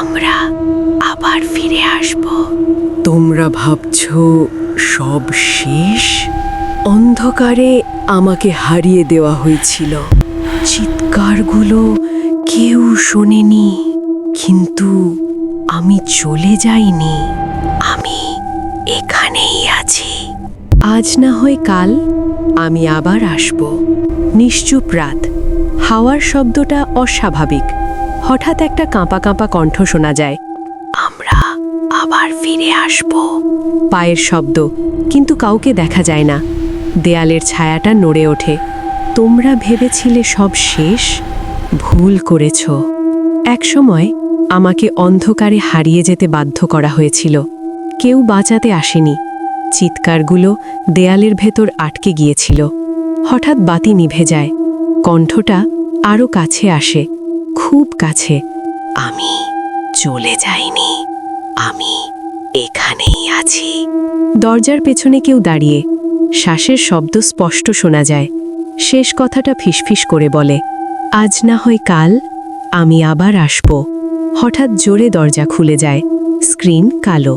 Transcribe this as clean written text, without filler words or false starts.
আমরা আবার ফিরে আসব। তোমরা ভাবছো সব শেষ? অন্ধকারে আমাকে হারিয়ে দেওয়া হয়েছিল। চিৎকারগুলো কেউ শোনেনি, কিন্তু আমি চলে যাইনি। আমি এখানেই আছি। আজ না হয় কাল আমি আবার আসব। নিশ্চুপ রাত, হাওয়ার শব্দটা অস্বাভাবিক। হঠাৎ একটা কাঁপা কাঁপা কণ্ঠ শোনা যায়। আমরা আবার ফিরে আসব। পায়ের শব্দ, কিন্তু কাউকে দেখা যায় না। দেয়ালের ছায়াটা নড়ে ওঠে। তোমরা ভেবেছিলে সব শেষ? ভুল করেছ। একসময় আমাকে অন্ধকারে হারিয়ে যেতে বাধ্য করা হয়েছিল। কেউ বাঁচাতে আসেনি। চিৎকারগুলো দেয়ালের ভেতর আটকে গিয়েছিল। হঠাৎ বাতি নিভে যায়। কণ্ঠটা আরও কাছে আসে, খুব কাছে। আমি চলে যাইনি, আমি এখানেই আছি। দরজার পেছনে কেউ দাঁড়িয়ে। শ্বাসের শব্দ স্পষ্ট শোনা যায়। শেষ কথাটা ফিসফিস করে বলে, আজ না হয় কাল আমি আবার আসব। হঠাৎ জোরে দরজা খুলে যায়। স্ক্রিন কালো।